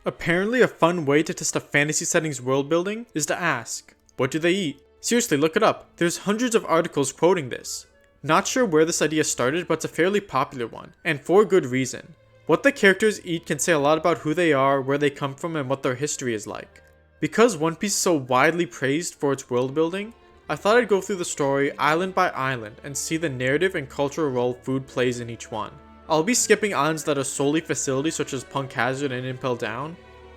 Apparently a fun way to test a fantasy setting's world building is to ask, what do they eat? Seriously, look it up. There's hundreds of articles quoting this. Not sure where this idea started, but it's a fairly popular one, and for good reason. What the characters eat can say a lot about who they are, where they come from, and what their history is like. Because One Piece is so widely praised for its world building, I thought I'd go through the story island by island and see the narrative and cultural role food plays in each one. I'll be skipping islands that are solely facilities such as Punk Hazard and Impel Down,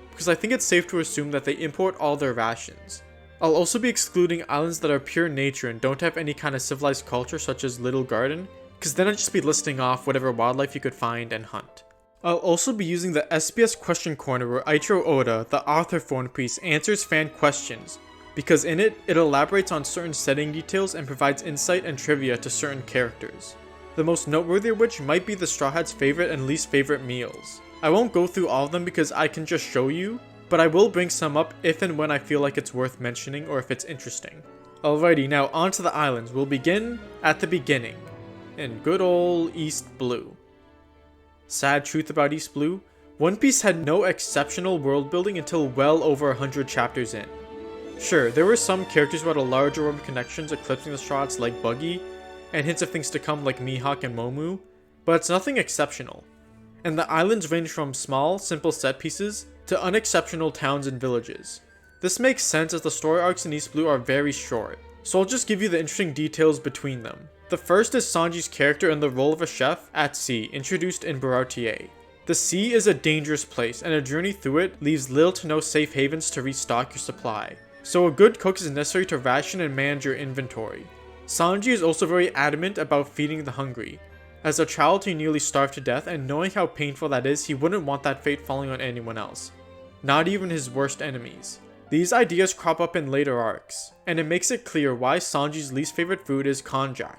because I think it's safe to assume that they import all their rations. I'll also be excluding islands that are pure nature and don't have any kind of civilized culture such as Little Garden, because then I'd just be listing off whatever wildlife you could find and hunt. I'll also be using the SBS Question Corner where Eiichiro Oda, the author for One Piece, answers fan questions, because in it elaborates on certain setting details and provides insight and trivia to certain characters. The most noteworthy of which might be the Straw Hat's favorite and least favorite meals. I won't go through all of them because I can just show you, but I will bring some up if and when I feel like it's worth mentioning or if it's interesting. Alrighty, now onto the islands. We'll begin at the beginning, in good old East Blue. Sad truth about East Blue, One Piece had no exceptional world building until well over 100 chapters in. Sure, there were some characters who had a large orb of connections eclipsing the Straw Hats like Buggy, and hints of things to come like Mihawk and Momu, but it's nothing exceptional. And the islands range from small, simple set pieces to unexceptional towns and villages. This makes sense as the story arcs in East Blue are very short, so I'll just give you the interesting details between them. The first is Sanji's character in the role of a chef at sea, introduced in Baratier. The sea is a dangerous place, and a journey through it leaves little to no safe havens to restock your supply, so a good cook is necessary to ration and manage your inventory. Sanji is also very adamant about feeding the hungry. As a child, he nearly starved to death, and knowing how painful that is, he wouldn't want that fate falling on anyone else. Not even his worst enemies. These ideas crop up in later arcs, and it makes it clear why Sanji's least favorite food is konjac.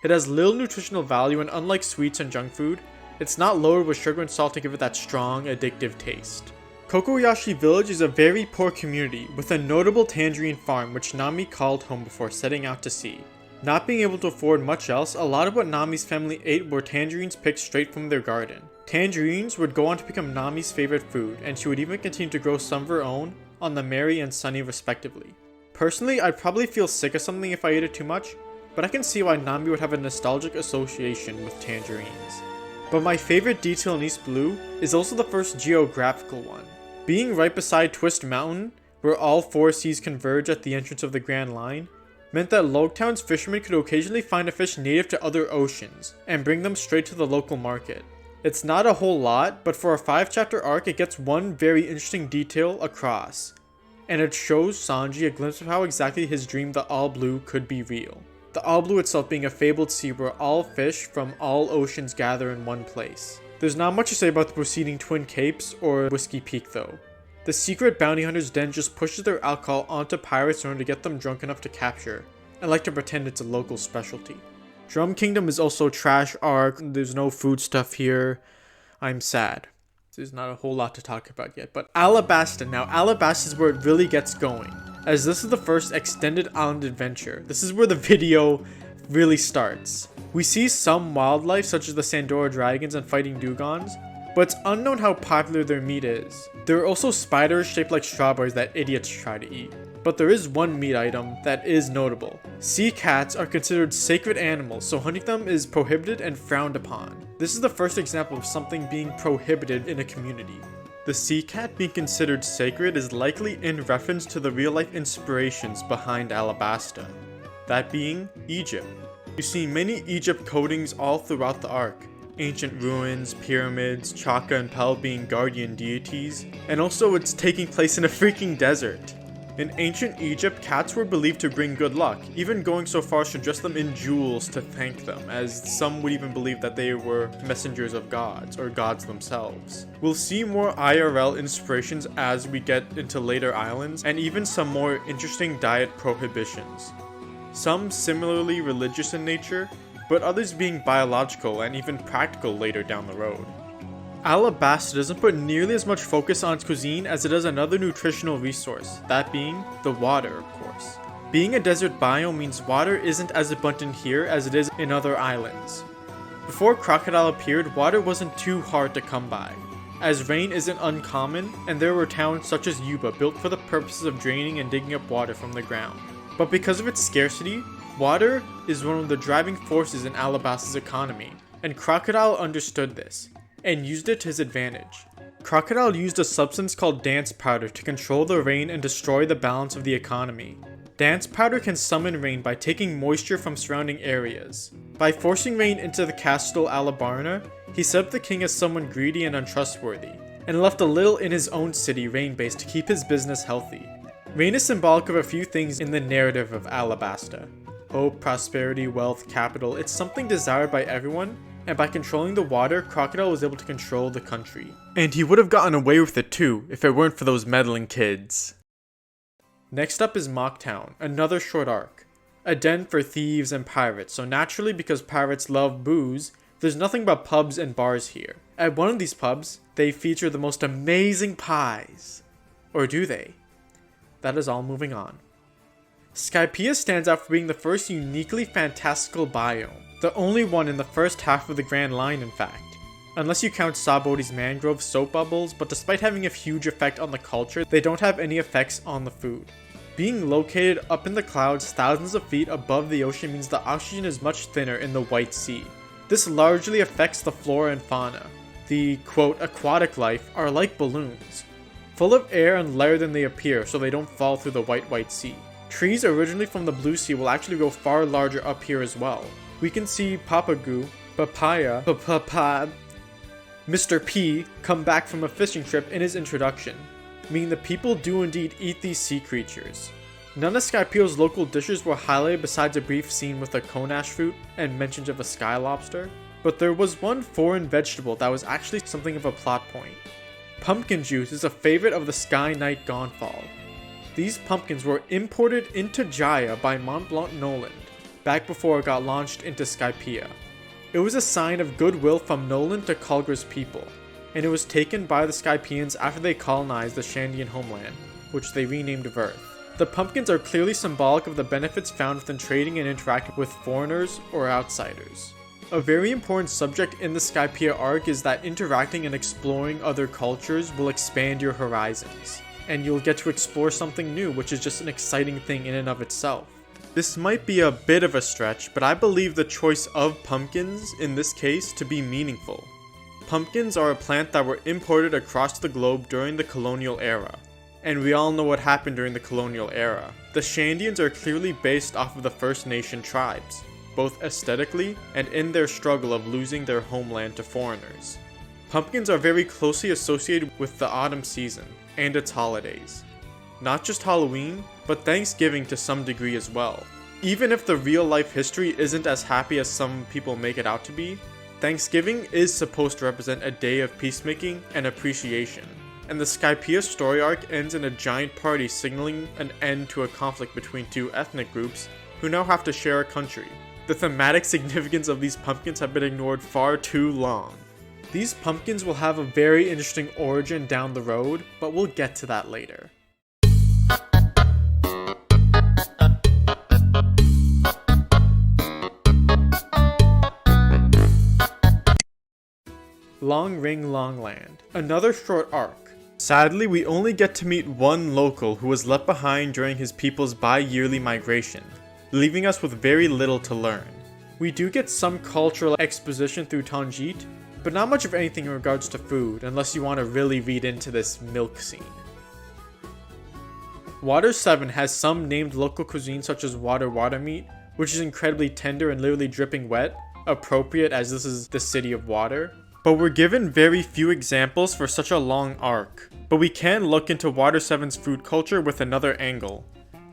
It has little nutritional value, and unlike sweets and junk food, it's not loaded with sugar and salt to give it that strong, addictive taste. Kokoyashi Village is a very poor community, with a notable tangerine farm which Nami called home before setting out to sea. Not being able to afford much else, a lot of what Nami's family ate were tangerines picked straight from their garden. Tangerines would go on to become Nami's favorite food, and she would even continue to grow some of her own on the Mary and Sunny respectively. Personally, I'd probably feel sick of something if I ate it too much, but I can see why Nami would have a nostalgic association with tangerines. But my favorite detail in East Blue is also the first geographical one. Being right beside Twist Mountain, where all four seas converge at the entrance of the Grand Line, meant that Logtown's fishermen could occasionally find a fish native to other oceans, and bring them straight to the local market. It's not a whole lot, but for a 5-chapter arc it gets one very interesting detail across, and it shows Sanji a glimpse of how exactly his dream the All Blue could be real. The All Blue itself being a fabled sea where all fish from all oceans gather in one place. There's not much to say about the preceding Twin Capes or Whiskey Peak though. The secret bounty hunter's den just pushes their alcohol onto pirates in order to get them drunk enough to capture, and like to pretend it's a local specialty. Drum Kingdom is also trash arc, there's no food stuff here. I'm sad. There's not a whole lot to talk about yet, but Alabasta. Now Alabasta is where it really gets going, as this is the first extended island adventure. This is where the video really starts. We see some wildlife such as the Sandora dragons and fighting dugongs, but it's unknown how popular their meat is. There are also spiders shaped like strawberries that idiots try to eat. But there is one meat item that is notable. Sea cats are considered sacred animals, so hunting them is prohibited and frowned upon. This is the first example of something being prohibited in a community. The sea cat being considered sacred is likely in reference to the real-life inspirations behind Alabasta, that being Egypt. You see many Egypt coatings all throughout the arc. Ancient ruins, pyramids, Chaka and Pel being guardian deities, and also it's taking place in a freaking desert. In ancient Egypt, cats were believed to bring good luck, even going so far as to dress them in jewels to thank them, as some would even believe that they were messengers of gods, or gods themselves. We'll see more IRL inspirations as we get into later islands, and even some more interesting diet prohibitions. Some similarly religious in nature, but others being biological and even practical later down the road. Alabasta doesn't put nearly as much focus on its cuisine as it does another nutritional resource, that being the water, of course. Being a desert biome means water isn't as abundant here as it is in other islands. Before Crocodile appeared, water wasn't too hard to come by. as rain isn't uncommon and there were towns such as Yuba built for the purposes of draining and digging up water from the ground. But because of its scarcity, water is one of the driving forces in Alabasta's economy, and Crocodile understood this and used it to his advantage. Crocodile used a substance called dance powder to control the rain and destroy the balance of the economy. Dance powder can summon rain by taking moisture from surrounding areas. By forcing rain into the castle Alabarna, he set up the king as someone greedy and untrustworthy, and left a little in his own city, Rain Base, to keep his business healthy. Rain is symbolic of a few things in the narrative of Alabasta. Hope, prosperity, wealth, capital. It's something desired by everyone, and by controlling the water, Crocodile was able to control the country. And he would have gotten away with it too, if it weren't for those meddling kids. Next up is Mocktown, another short arc. A den for thieves and pirates, so naturally because pirates love booze, there's nothing but pubs and bars here. At one of these pubs, they feature the most amazing pies. Or do they? That is all, moving on. Skypeia stands out for being the first uniquely fantastical biome. The only one in the first half of the Grand Line, in fact. Unless you count Saboody's mangrove soap bubbles, but despite having a huge effect on the culture, they don't have any effects on the food. Being located up in the clouds thousands of feet above the ocean means the oxygen is much thinner in the White Sea. This largely affects the flora and fauna. The, quote, aquatic life are like balloons, full of air and lighter than they appear so they don't fall through the White Sea. Trees originally from the Blue Sea will actually grow far larger up here as well. We can see Papagoo, Papaya, Mr. P come back from a fishing trip in his introduction, meaning the people do indeed eat these sea creatures. None of Skypeia's local dishes were highlighted besides a brief scene with a konash fruit and mentions of a sky lobster, but there was one foreign vegetable that was actually something of a plot point. Pumpkin juice is a favorite of the Sky Knight Gonfall. These pumpkins were imported into Jaya by Mont Blanc Noland, back before it got launched into Skypeia. It was a sign of goodwill from Noland to Kulgra's people, and it was taken by the Skypeians after they colonized the Shandian homeland, which they renamed Verth. The pumpkins are clearly symbolic of the benefits found within trading and interacting with foreigners or outsiders. A very important subject in the Skypeia arc is that interacting and exploring other cultures will expand your horizons, and you'll get to explore something new, which is just an exciting thing in and of itself. This might be a bit of a stretch, but I believe the choice of pumpkins in this case to be meaningful. Pumpkins are a plant that were imported across the globe during the colonial era, and we all know what happened during the colonial era. The Shandians are clearly based off of the First Nation tribes, both aesthetically and in their struggle of losing their homeland to foreigners. Pumpkins are very closely associated with the autumn season and its holidays. Not just Halloween, but Thanksgiving to some degree as well. Even if the real life history isn't as happy as some people make it out to be, Thanksgiving is supposed to represent a day of peacemaking and appreciation. And the Skypeia story arc ends in a giant party signaling an end to a conflict between two ethnic groups who now have to share a country. The thematic significance of these pumpkins have been ignored far too long. These pumpkins will have a very interesting origin down the road, but we'll get to that later. Long Ring Long Land, another short arc. Sadly, we only get to meet one local who was left behind during his people's bi-yearly migration, leaving us with very little to learn. We do get some cultural exposition through Tanjit, but not much of anything in regards to food, unless you want to really read into this milk scene. Water 7 has some named local cuisine such as water meat, which is incredibly tender and literally dripping wet, appropriate as this is the city of water. But we're given very few examples for such a long arc. But we can look into Water 7's food culture with another angle,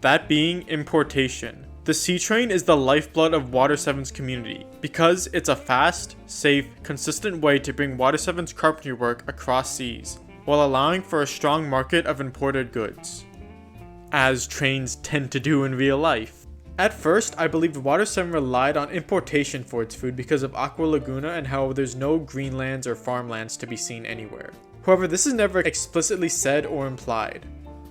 that being importation. The sea train is the lifeblood of Water 7's community, because it's a fast, safe, consistent way to bring Water 7's carpentry work across seas, while allowing for a strong market of imported goods, as trains tend to do in real life. At first, I believed Water 7 relied on importation for its food because of Aqua Laguna and how there's no greenlands or farmlands to be seen anywhere. However, this is never explicitly said or implied.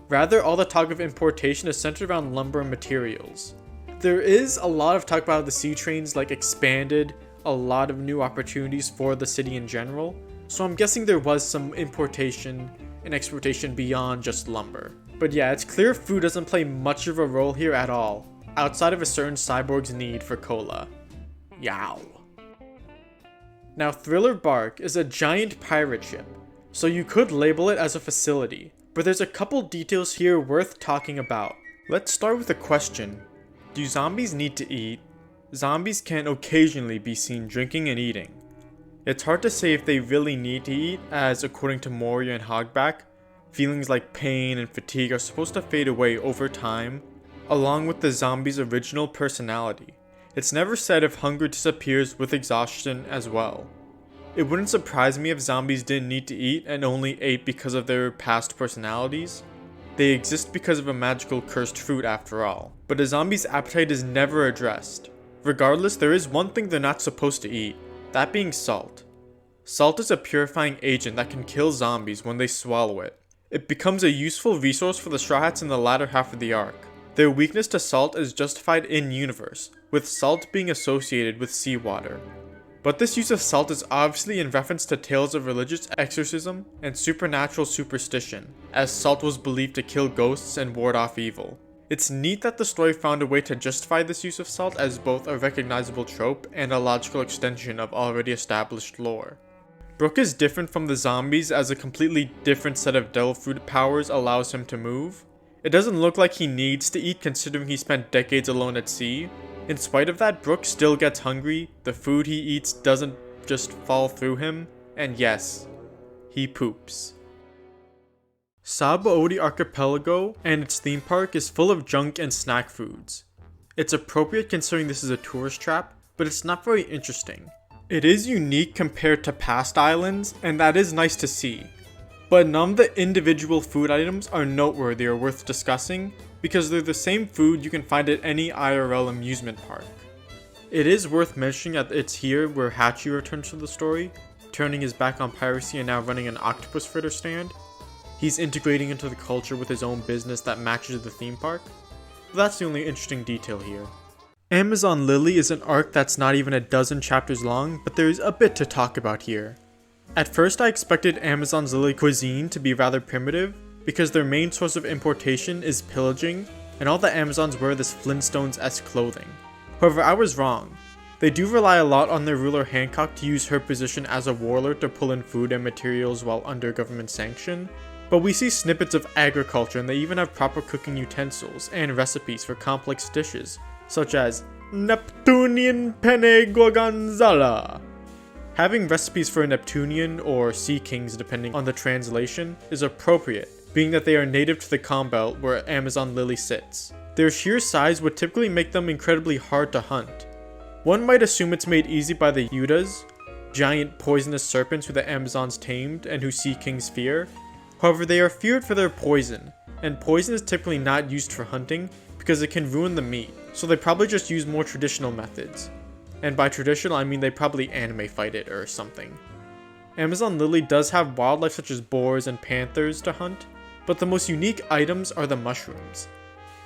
Rather, all the talk of importation is centered around lumber and materials. There is a lot of talk about how the sea trains expanded a lot of new opportunities for the city in general, so I'm guessing there was some importation and exportation beyond just lumber. But yeah, it's clear food doesn't play much of a role here at all, outside of a certain cyborg's need for cola. Yow. Now, Thriller Bark is a giant pirate ship, so you could label it as a facility, but there's a couple details here worth talking about. Let's start with a question. Do zombies need to eat? Zombies can occasionally be seen drinking and eating. It's hard to say if they really need to eat, as according to Moria and Hogback, feelings like pain and fatigue are supposed to fade away over time, along with the zombie's original personality. It's never said if hunger disappears with exhaustion as well. It wouldn't surprise me if zombies didn't need to eat and only ate because of their past personalities. They exist because of a magical cursed fruit after all. But a zombie's appetite is never addressed. Regardless, there is one thing they're not supposed to eat, that being salt. Salt is a purifying agent that can kill zombies when they swallow it. It becomes a useful resource for the Straw Hats in the latter half of the arc. Their weakness to salt is justified in-universe, with salt being associated with seawater. But this use of salt is obviously in reference to tales of religious exorcism and supernatural superstition, as salt was believed to kill ghosts and ward off evil. It's neat that the story found a way to justify this use of salt as both a recognizable trope and a logical extension of already established lore. Brook is different from the zombies as a completely different set of devil fruit powers allows him to move. It doesn't look like he needs to eat considering he spent decades alone at sea. In spite of that, Brook still gets hungry, the food he eats doesn't just fall through him, and yes, he poops. Sabaody Archipelago and its theme park is full of junk and snack foods. It's appropriate considering this is a tourist trap, but it's not very interesting. It is unique compared to past islands, and that is nice to see. But none of the individual food items are noteworthy or worth discussing, because they're the same food you can find at any IRL amusement park. It is worth mentioning that it's here where Hachi returns to the story, turning his back on piracy and now running an octopus fritter stand. He's integrating into the culture with his own business that matches the theme park. But that's the only interesting detail here. Amazon Lilly is an arc that's not even a dozen chapters long, but there's a bit to talk about here. At first I expected Amazon's Lilly cuisine to be rather primitive, because their main source of importation is pillaging, and all the Amazons wear this Flintstones-esque clothing. However, I was wrong. They do rely a lot on their ruler Hancock to use her position as a warlord to pull in food and materials while under government sanction, but we see snippets of agriculture and they even have proper cooking utensils and recipes for complex dishes, such as Neptunian penne gorgonzola. Having recipes for a Neptunian or Sea Kings depending on the translation is appropriate, being that they are native to the calm belt where Amazon Lilly sits. Their sheer size would typically make them incredibly hard to hunt. One might assume it's made easy by the Yutas, giant poisonous serpents who the Amazons tamed and who Sea Kings fear. However, they are feared for their poison, and poison is typically not used for hunting because it can ruin the meat, so they probably just use more traditional methods. And by traditional, I mean they probably anime fight it or something. Amazon Lilly does have wildlife such as boars and panthers to hunt, but the most unique items are the mushrooms.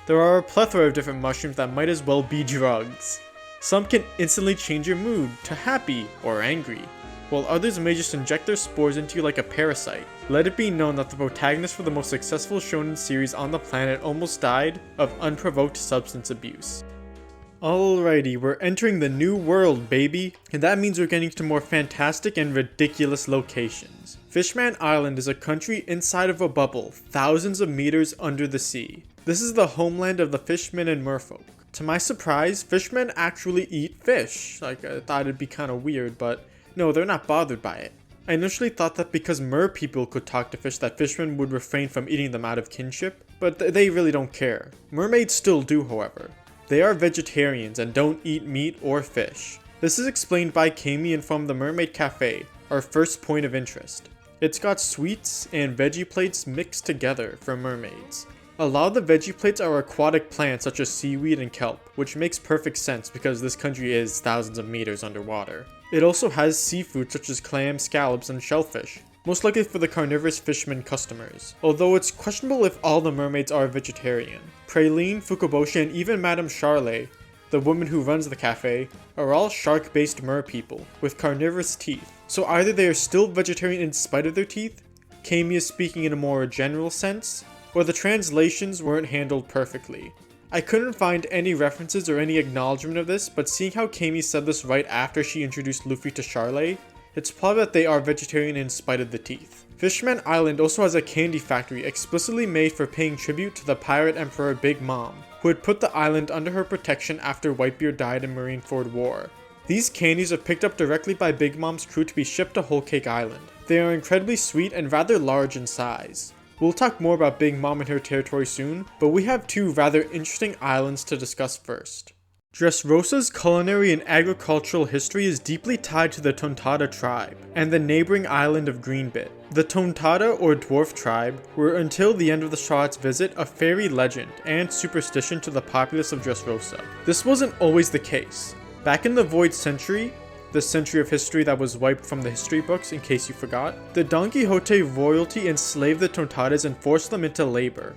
There are a plethora of different mushrooms that might as well be drugs. Some can instantly change your mood to happy or angry, while others may just inject their spores into you like a parasite. Let it be known that the protagonist for the most successful shonen series on the planet almost died of unprovoked substance abuse. Alrighty, we're entering the new world, baby, and that means we're getting to more fantastic and ridiculous locations. Fishman Island is a country inside of a bubble, thousands of meters under the sea. This is the homeland of the fishmen and merfolk. To my surprise, fishmen actually eat fish. I thought it'd be kind of weird, but no, they're not bothered by it. I initially thought that because mer people could talk to fish that fishmen would refrain from eating them out of kinship, but they really don't care. Mermaids still do, however. They are vegetarians and don't eat meat or fish. This is explained by Kami and from the Mermaid Cafe, our first point of interest. It's got sweets and veggie plates mixed together for mermaids. A lot of the veggie plates are aquatic plants such as seaweed and kelp, which makes perfect sense because this country is thousands of meters underwater. It also has seafood such as clams, scallops, and shellfish, most likely for the carnivorous fishermen customers, although it's questionable if all the mermaids are vegetarian. Praline, Fukaboshi, and even Madame Charlet the woman who runs the cafe, are all shark-based mer people with carnivorous teeth. So either they are still vegetarian in spite of their teeth, Kami is speaking in a more general sense, or the translations weren't handled perfectly. I couldn't find any references or any acknowledgement of this, but seeing how Kami said this right after she introduced Luffy to Charlie, it's probably that they are vegetarian in spite of the teeth. Fishman Island also has a candy factory explicitly made for paying tribute to the pirate emperor Big Mom, who had put the island under her protection after Whitebeard died in Marineford War. These candies are picked up directly by Big Mom's crew to be shipped to Whole Cake Island. They are incredibly sweet and rather large in size. We'll talk more about Big Mom and her territory soon, but we have two rather interesting islands to discuss first. Dressrossa's culinary and agricultural history is deeply tied to the Tontada tribe and the neighboring island of Greenbit. The Tontada, or dwarf tribe, were until the end of the Straw Hat's visit a fairy legend and superstition to the populace of Dressrossa. This wasn't always the case. Back in the Void Century, the century of history that was wiped from the history books in case you forgot, the Don Quixote royalty enslaved the Tontadas and forced them into labor.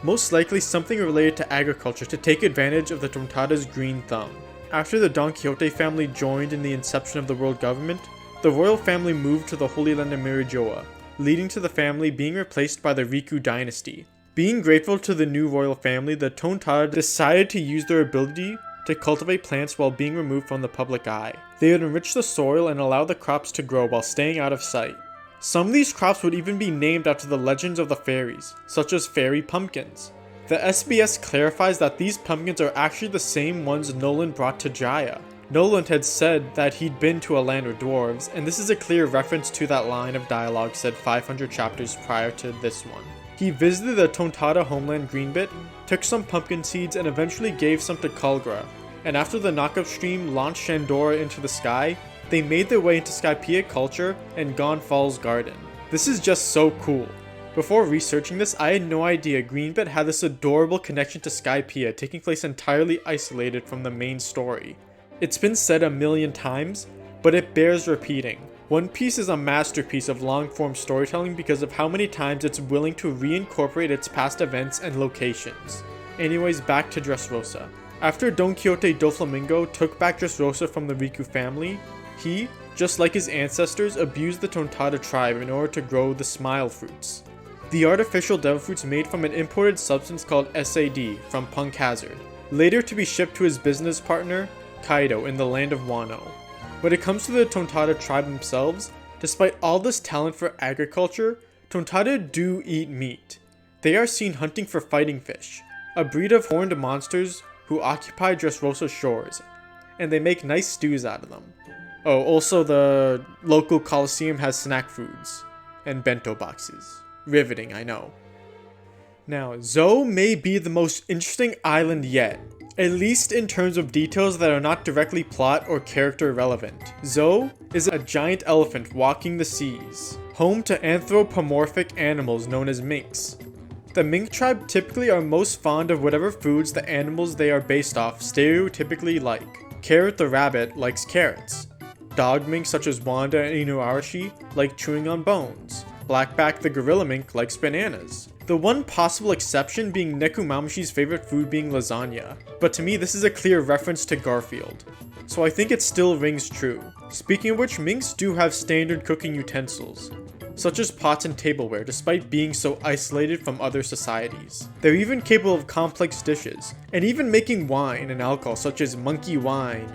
Most likely something related to agriculture to take advantage of the Tontadas' green thumb. After the Don Quixote family joined in the inception of the world government, the royal family moved to the Holy Land of Mirijoa, leading to the family being replaced by the Riku dynasty. Being grateful to the new royal family, the Tontada decided to use their ability to cultivate plants while being removed from the public eye. They would enrich the soil and allow the crops to grow while staying out of sight. Some of these crops would even be named after the legends of the fairies, such as fairy pumpkins. The SBS clarifies that these pumpkins are actually the same ones Nolan brought to Jaya. Nolan had said that he'd been to a land of dwarves, and this is a clear reference to that line of dialogue said 500 chapters prior to this one. He visited the Tontada homeland Greenbit, took some pumpkin seeds, and eventually gave some to Kulgra, and after the knockup stream launched Shandora into the sky, they made their way into Skypeia culture and Gone Falls Garden. This is just so cool. Before researching this, I had no idea Greenbit had this adorable connection to Skypeia taking place entirely isolated from the main story. It's been said a million times, but it bears repeating. One Piece is a masterpiece of long-form storytelling because of how many times it's willing to reincorporate its past events and locations. Anyways, back to Dressrossa. After Don Quixote Doflamingo took back Dressrossa from the Riku family, he, just like his ancestors, abused the Tontada tribe in order to grow the Smile Fruits. The artificial devil fruits made from an imported substance called SAD from Punk Hazard, later to be shipped to his business partner, Kaido, in the land of Wano. When it comes to the Tontada tribe themselves, despite all this talent for agriculture, Tontada do eat meat. They are seen hunting for fighting fish, a breed of horned monsters who occupy Dressrossa's shores, and they make nice stews out of them. Oh, also the local coliseum has snack foods and bento boxes. Riveting, I know. Now, Zou may be the most interesting island yet, at least in terms of details that are not directly plot or character relevant. Zou is a giant elephant walking the seas, home to anthropomorphic animals known as minks. The mink tribe typically are most fond of whatever foods the animals they are based off stereotypically like. Carrot the rabbit likes carrots. Dog minks such as Wanda and Inuarashi like chewing on bones. Blackback the gorilla mink likes bananas. The one possible exception being Nekomamushi's favorite food being lasagna, but to me this is a clear reference to Garfield, so I think it still rings true. Speaking of which, minks do have standard cooking utensils, such as pots and tableware, despite being so isolated from other societies. They're even capable of complex dishes, and even making wine and alcohol such as monkey wine.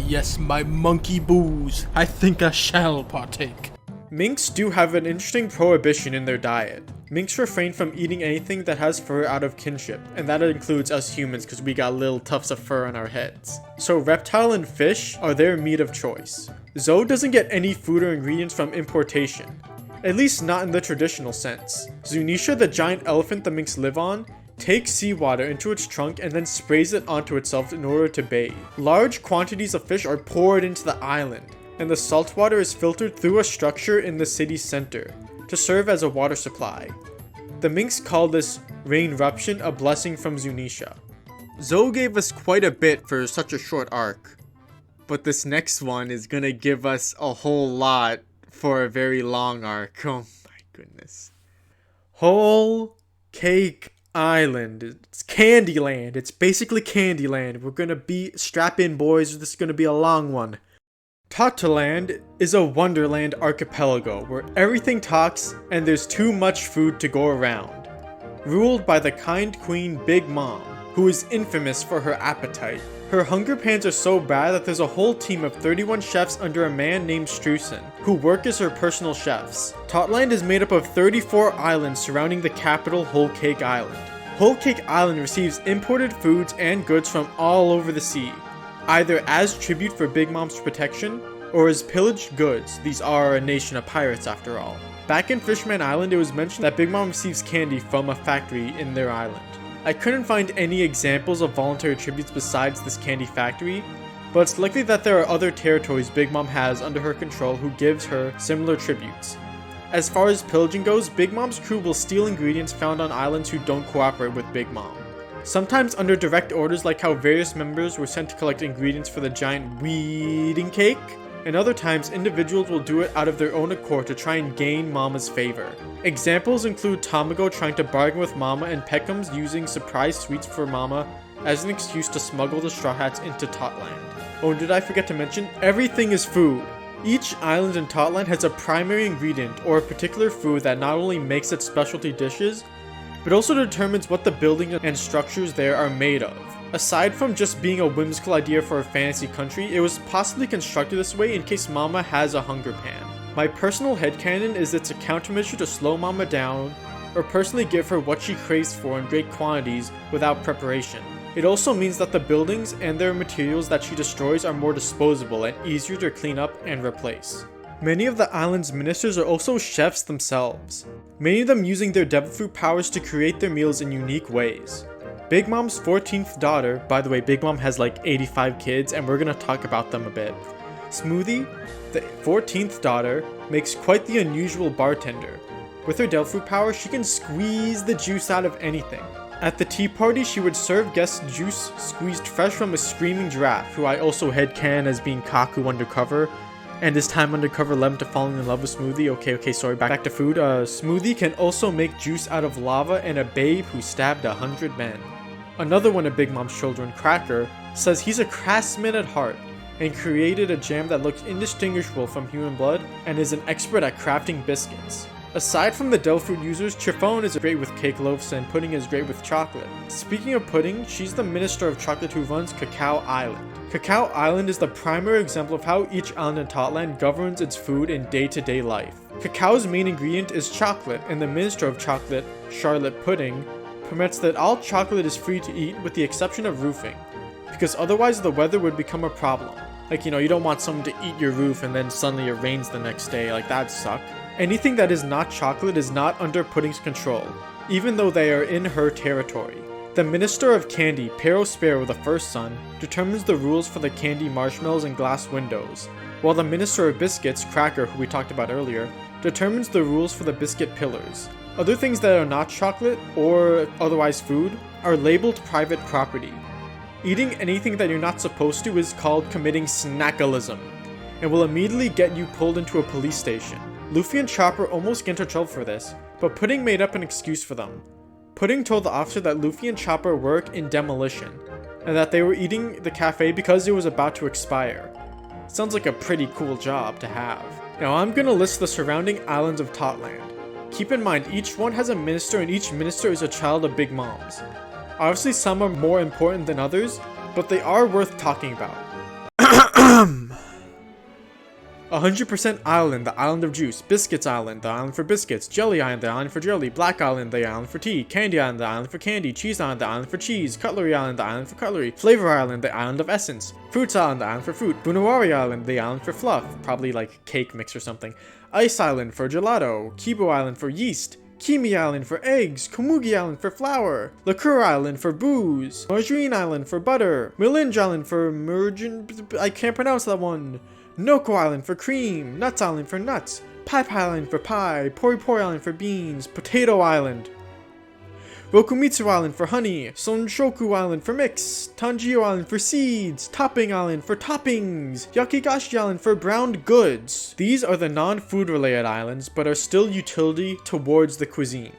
Yes, my monkey booze. I think I shall partake. Minks do have an interesting prohibition in their diet. Minks refrain from eating anything that has fur out of kinship, and that includes us humans because we got little tufts of fur on our heads. So reptile and fish are their meat of choice. Zou doesn't get any food or ingredients from importation, at least not in the traditional sense. Zunisha, the giant elephant the minks live on, takes seawater into its trunk and then sprays it onto itself in order to bathe. Large quantities of fish are poured into the island, and the saltwater is filtered through a structure in the city's center to serve as a water supply. The minks call this rainruption a blessing from Zunisha. Zou gave us quite a bit for such a short arc, but this next one is gonna give us a whole lot for a very long arc. Oh my goodness. Whole Cake Island. It's Candyland. It's basically Candyland. We're gonna be strap in, boys. This is gonna be a long one. Tataland is a wonderland archipelago where everything talks and there's too much food to go around. Ruled by the kind queen Big Mom, who is infamous for her appetite. Her hunger pans are so bad that there's a whole team of 31 chefs under a man named Strusen, who work as her personal chefs. Totland is made up of 34 islands surrounding the capital Whole Cake Island. Whole Cake Island receives imported foods and goods from all over the sea, either as tribute for Big Mom's protection, or as pillaged goods. These are a nation of pirates after all. Back in Fishman Island, it was mentioned that Big Mom receives candy from a factory in their island. I couldn't find any examples of voluntary tributes besides this candy factory, but it's likely that there are other territories Big Mom has under her control who gives her similar tributes. As far as pillaging goes, Big Mom's crew will steal ingredients found on islands who don't cooperate with Big Mom. Sometimes under direct orders, like how various members were sent to collect ingredients for the giant wedding cake, and other times individuals will do it out of their own accord to try and gain Mama's favor. Examples include Tamago trying to bargain with Mama and Peckhams using surprise sweets for Mama as an excuse to smuggle the Straw Hats into Totland. Oh, and did I forget to mention, everything is food. Each island in Totland has a primary ingredient or a particular food that not only makes its specialty dishes, but also determines what the buildings and structures there are made of. Aside from just being a whimsical idea for a fantasy country, it was possibly constructed this way in case Mama has a hunger pan. My personal headcanon is it's a countermeasure to slow Mama down, or personally give her what she craves for in great quantities without preparation. It also means that the buildings and their materials that she destroys are more disposable and easier to clean up and replace. Many of the island's ministers are also chefs themselves, many of them using their devil fruit powers to create their meals in unique ways. Big Mom's 14th daughter, by the way, Big Mom has like 85 kids and we're gonna talk about them a bit. Smoothie, the 14th daughter, makes quite the unusual bartender. With her devil fruit power, she can squeeze the juice out of anything. At the tea party, she would serve guests juice squeezed fresh from a screaming giraffe, who I also headcanon as being Kaku undercover, and his time undercover led him to falling in love with Smoothie. Okay, sorry, back to food. Smoothie can also make juice out of lava and a babe who stabbed 100 men. Another one of Big Mom's children, Cracker, says he's a craftsman at heart and created a jam that looks indistinguishable from human blood and is an expert at crafting biscuits. Aside from the devil fruit users, chiffon is great with cake loaves and pudding is great with chocolate. Speaking of pudding, she's the minister of chocolate who runs Cacao Island. Cacao Island is the primary example of how each island in Totland governs its food in day-to-day life. Cacao's main ingredient is chocolate, and the minister of chocolate, Charlotte Pudding, permits that all chocolate is free to eat with the exception of roofing, because otherwise the weather would become a problem. Like, you don't want someone to eat your roof and then suddenly it rains the next day, like that'd suck. Anything that is not chocolate is not under Pudding's control, even though they are in her territory. The Minister of Candy, Pero Sparrow, the first son, determines the rules for the candy marshmallows and glass windows, while the Minister of Biscuits, Cracker, who we talked about earlier, determines the rules for the biscuit pillars. Other things that are not chocolate, or otherwise food, are labeled private property. Eating anything that you're not supposed to is called committing snackalism, and will immediately get you pulled into a police station. Luffy and Chopper almost get into trouble for this, but Pudding made up an excuse for them. Pudding told the officer that Luffy and Chopper work in demolition, and that they were eating the cafe because it was about to expire. Sounds like a pretty cool job to have. Now I'm gonna list the surrounding islands of Totland. Keep in mind, each one has a minister and each minister is a child of Big Mom's. Obviously some are more important than others, but they are worth talking about. 100% Island, the island of juice. Biscuits Island, the island for biscuits. Jelly Island, the island for jelly. Black Island, the island for tea. Candy Island, the island for candy. Cheese Island, the island for cheese. Cutlery Island, the island for cutlery. Flavor Island, the island of essence. Fruits Island, the island for fruit. Bunawari Island, the island for fluff. Probably like cake mix or something. Ice Island for gelato. Kibo Island for yeast. Kimi Island for eggs. Komugi Island for flour. Liqueur Island for booze. Margarine Island for butter. Melange Island for I can't pronounce that one. Noko Island for cream, Nuts Island for nuts, Pipe Island for pie, Pori Pori Island for beans, Potato Island, Rokumitsu Island for honey, Sonshoku Island for mix, Tanjiro Island for seeds, Topping Island for toppings, Yakigashi Island for browned goods. These are the non-food related islands, but are still utility towards the cuisine.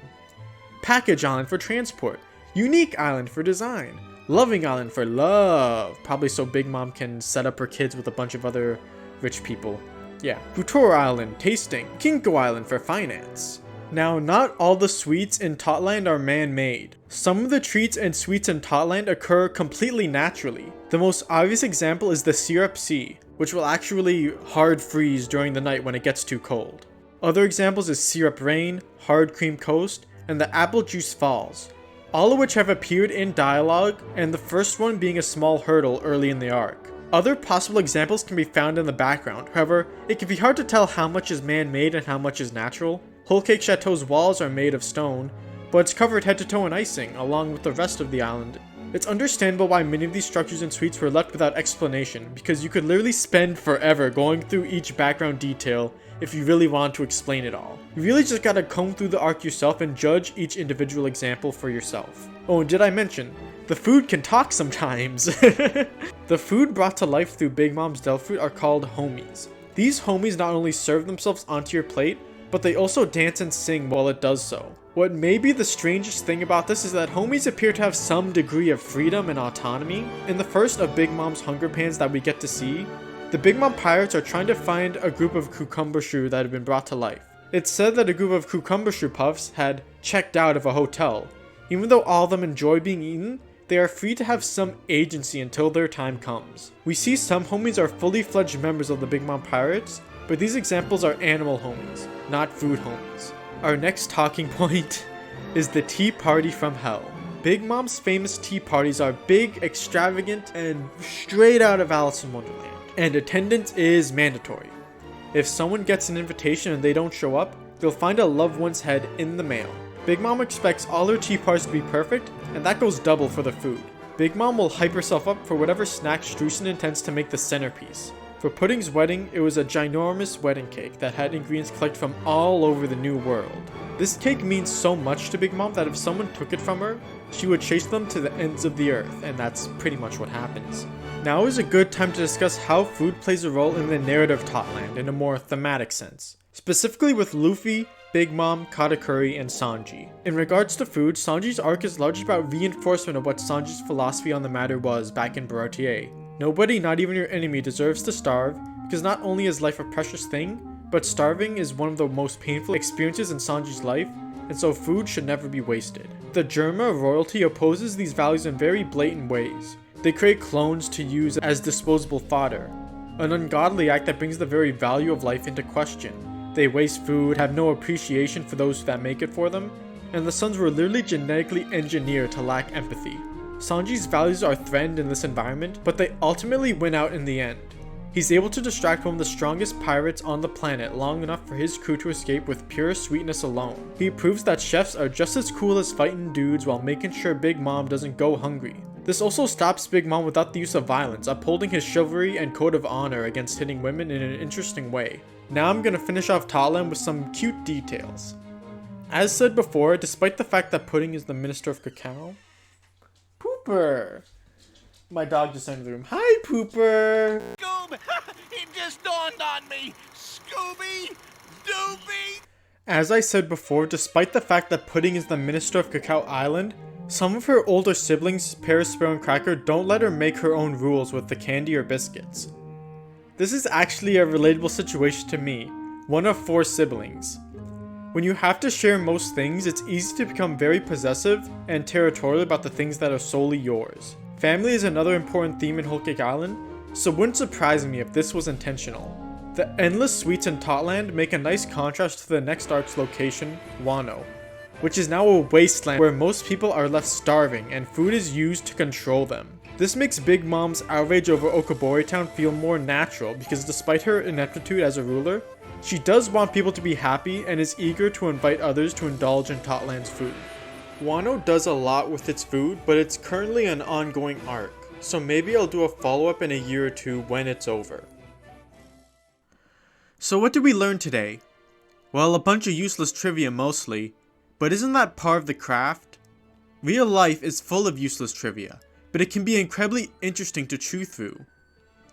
Package Island for transport, Unique Island for design. Loving Island for love. Probably so Big Mom can set up her kids with a bunch of other rich people. Yeah. Futuro Island, tasting. Kinko Island for finance. Now, not all the sweets in Totland are man-made. Some of the treats and sweets in Totland occur completely naturally. The most obvious example is the Syrup Sea, which will actually hard freeze during the night when it gets too cold. Other examples is Syrup Rain, Hard Cream Coast, and the Apple Juice Falls, all of which have appeared in dialogue, and the first one being a small hurdle early in the arc. Other possible examples can be found in the background, however, it can be hard to tell how much is man-made and how much is natural. Whole Cake Chateau's walls are made of stone, but it's covered head to toe in icing, along with the rest of the island. It's understandable why many of these structures and suites were left without explanation, because you could literally spend forever going through each background detail if you really want to explain it all. You really just gotta comb through the arc yourself and judge each individual example for yourself. Oh, and did I mention, the food can talk sometimes. The food brought to life through Big Mom's Del Fruit are called homies. These homies not only serve themselves onto your plate, but they also dance and sing while it does so. What may be the strangest thing about this is that homies appear to have some degree of freedom and autonomy. In the first of Big Mom's Hunger Pans that we get to see, the Big Mom pirates are trying to find a group of cucumber shrew that have been brought to life. It's said that a group of cucumber shrew puffs had checked out of a hotel. Even though all of them enjoy being eaten, they are free to have some agency until their time comes. We see some homies are fully fledged members of the Big Mom pirates, but these examples are animal homies, not food homies. Our next talking point is the Tea Party from Hell. Big Mom's famous tea parties are big, extravagant, and straight out of Alice in Wonderland. And attendance is mandatory. If someone gets an invitation and they don't show up, they'll find a loved one's head in the mail. Big Mom expects all her tea parties to be perfect, and that goes double for the food. Big Mom will hype herself up for whatever snack Streusen intends to make the centerpiece. For Pudding's wedding, it was a ginormous wedding cake that had ingredients collected from all over the New World. This cake means so much to Big Mom that if someone took it from her, she would chase them to the ends of the earth, and that's pretty much what happens. Now is a good time to discuss how food plays a role in the narrative Totland in a more thematic sense, specifically with Luffy, Big Mom, Katakuri, and Sanji. In regards to food, Sanji's arc is largely about reinforcement of what Sanji's philosophy on the matter was back in Baratier. Nobody, not even your enemy, deserves to starve, because not only is life a precious thing, but starving is one of the most painful experiences in Sanji's life, and so food should never be wasted. The Germa royalty opposes these values in very blatant ways. They create clones to use as disposable fodder, an ungodly act that brings the very value of life into question. They waste food, have no appreciation for those that make it for them, and the sons were literally genetically engineered to lack empathy. Sanji's values are threatened in this environment, but they ultimately win out in the end. He's able to distract one of the strongest pirates on the planet long enough for his crew to escape with pure sweetness alone. He proves that chefs are just as cool as fighting dudes while making sure Big Mom doesn't go hungry. This also stops Big Mom without the use of violence, upholding his chivalry and code of honor against hitting women in an interesting way. Now I'm gonna finish off Totland with some cute details. As said before, despite the fact that Pudding is the Minister of Cacao... Pooper! My dog just entered the room. Hi, Pooper! Scoob! It just dawned on me! Scooby! Dooby! As I said before, despite the fact that Pudding is the Minister of Cacao Island, some of her older siblings, Paris, Sparrow, and Cracker, don't let her make her own rules with the candy or biscuits. This is actually a relatable situation to me, one of 4 siblings. When you have to share most things, it's easy to become very possessive and territorial about the things that are solely yours. Family is another important theme in Whole Cake Island, so it wouldn't surprise me if this was intentional. The endless sweets in Totland make a nice contrast to the next arc's location, Wano, which is now a wasteland where most people are left starving and food is used to control them. This makes Big Mom's outrage over Okobori Town feel more natural because despite her ineptitude as a ruler, she does want people to be happy and is eager to invite others to indulge in Totland's food. Wano does a lot with its food, but it's currently an ongoing arc, so maybe I'll do a follow-up in a year or 2 when it's over. So what did we learn today? Well, a bunch of useless trivia mostly, but isn't that part of the craft? Real life is full of useless trivia, but it can be incredibly interesting to chew through.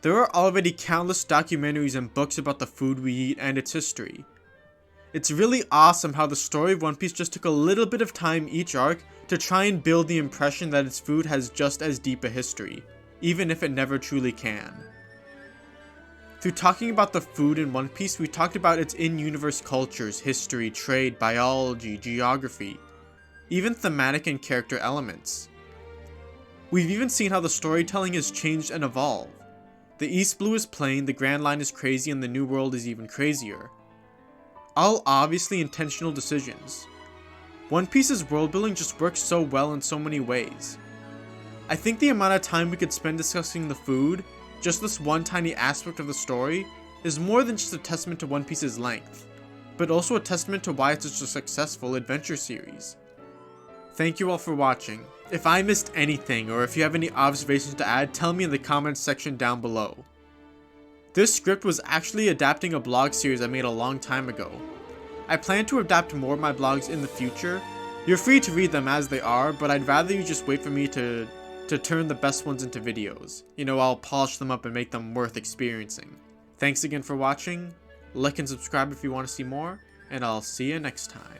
There are already countless documentaries and books about the food we eat and its history. It's really awesome how the story of One Piece just took a little bit of time each arc to try and build the impression that its food has just as deep a history, even if it never truly can. Through talking about the food in One Piece, we talked about its in-universe cultures, history, trade, biology, geography, even thematic and character elements. We've even seen how the storytelling has changed and evolved. The East Blue is plain, the Grand Line is crazy, and the New World is even crazier. All obviously intentional decisions. One Piece's world building just works so well in so many ways. I think the amount of time we could spend discussing the food, just this one tiny aspect of the story, is more than just a testament to One Piece's length, but also a testament to why it's such a successful adventure series. Thank you all for watching. If I missed anything, or if you have any observations to add, tell me in the comments section down below. This script was actually adapting a blog series I made a long time ago. I plan to adapt more of my blogs in the future. You're free to read them as they are, but I'd rather you just wait for me to turn the best ones into videos. You know, I'll polish them up and make them worth experiencing. Thanks again for watching, like and subscribe if you want to see more, and I'll see you next time.